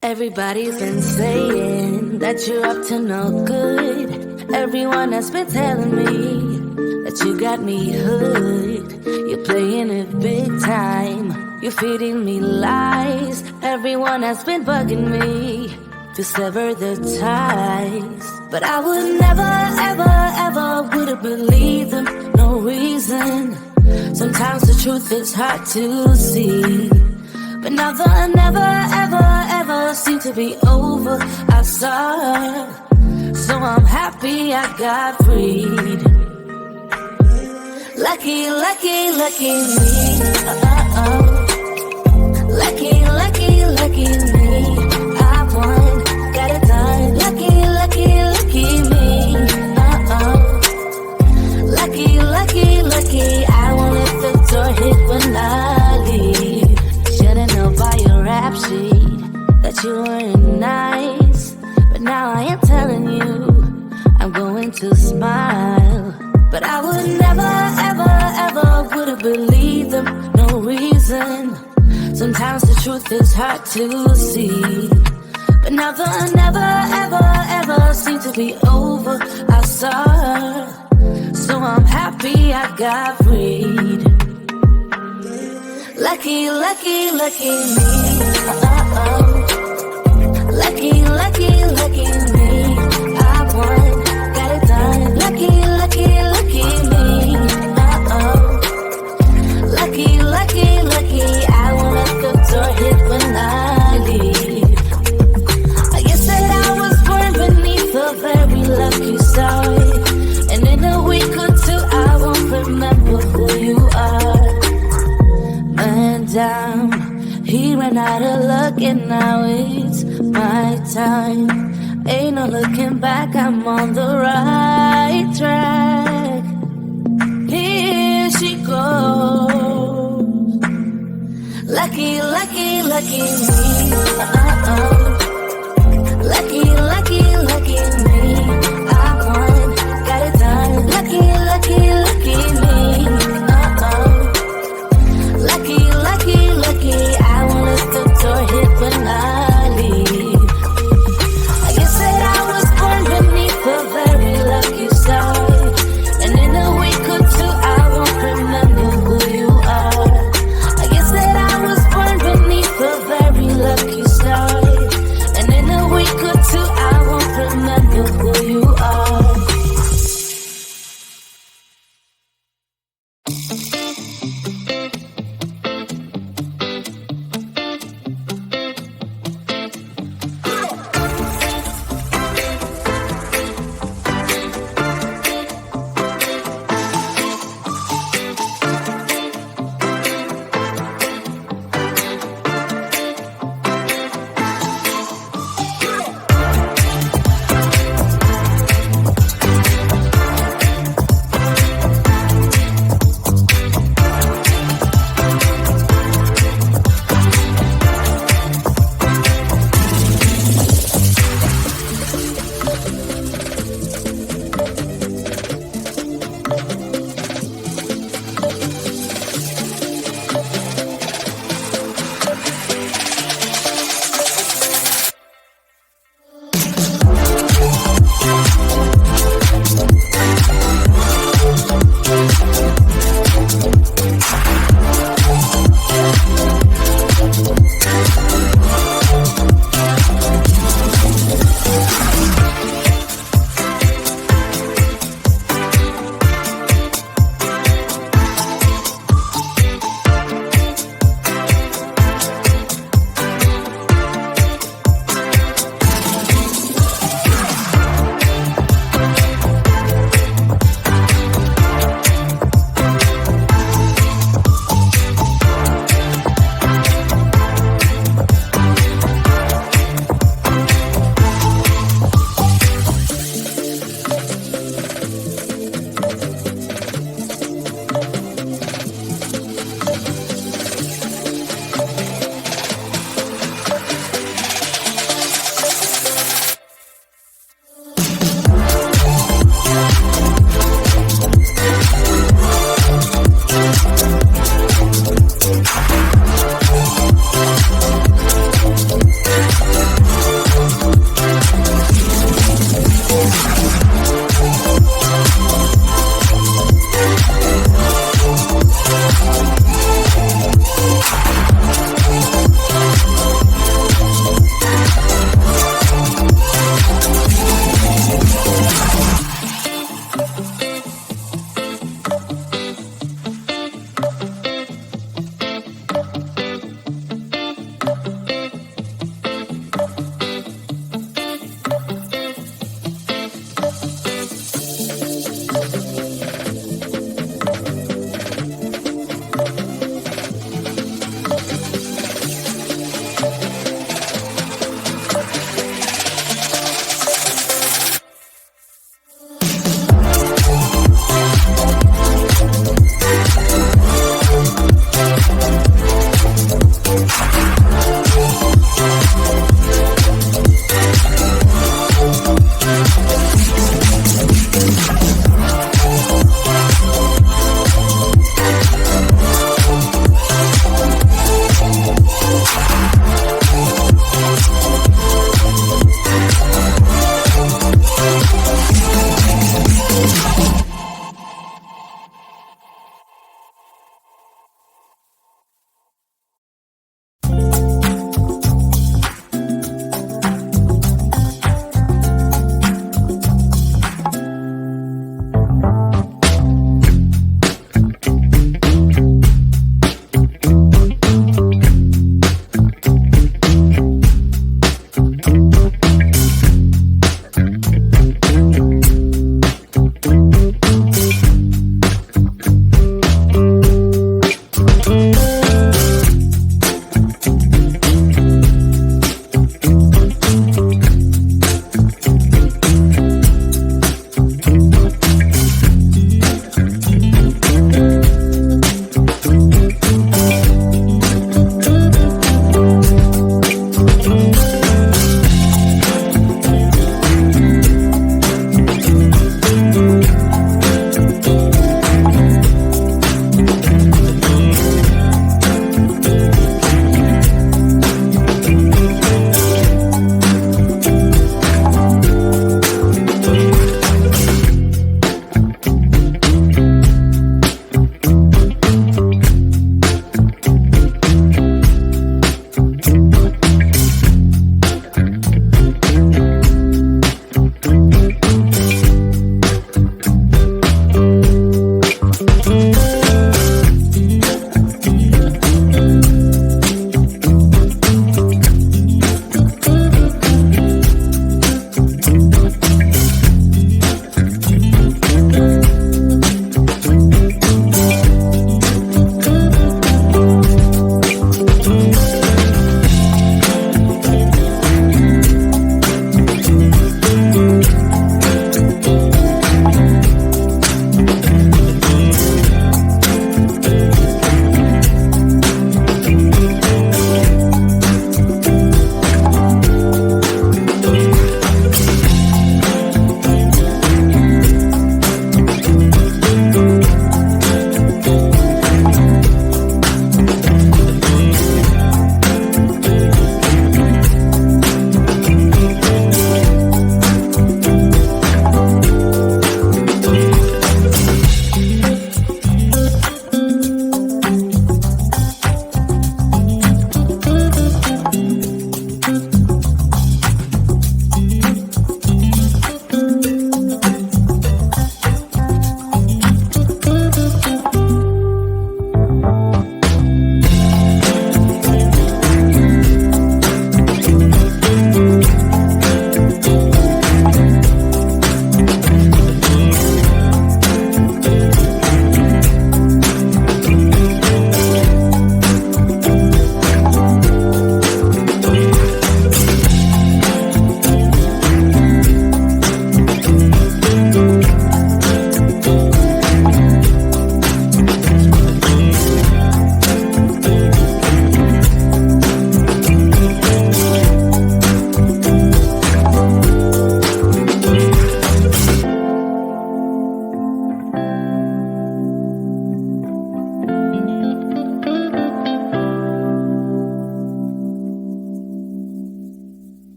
Everybody's been saying that you're up to no good. Everyone has been telling me that you got me hooked. You're playing it big time. You're feeding me lies. Everyone has been bugging me to sever the ties. But I would never, ever, ever would have believed them. No reason. Sometimes the truth is hard to see. But now the never, ever, ever seem to be over. I saw, so I'm happy I got freed. Lucky, lucky, lucky me. Lucky, lucky, lucky me. I won, got it done. Lucky, lucky, lucky me. Lucky, lucky, lucky. I won't let the door hit when I leave. Should've known by your rap sheet that you weren't nice. But now I am telling you, I'm going to smile. But I would never, ever, ever would have believed them. No reason. Sometimes the truth is hard to see. But now the never, ever, ever seem to be over. I saw, so I'm happy I got freed. Lucky, lucky, lucky me. Lucky, lucky, lucky me. I won, got it done. Lucky, lucky, lucky me. Lucky, lucky, lucky. I won't let the door hit when I leave. I guess that I was born beneath a very lucky star. And in a week or two I won't remember who you are. Man down, he ran out of luck and now it's my time. Ain't no looking back, I'm on the right track. Here she goes. Lucky, lucky, lucky me. Lucky, lucky, lucky me. I won, got it done. Lucky, lucky, lucky me. Lucky, lucky, lucky. I won't let the door hit when I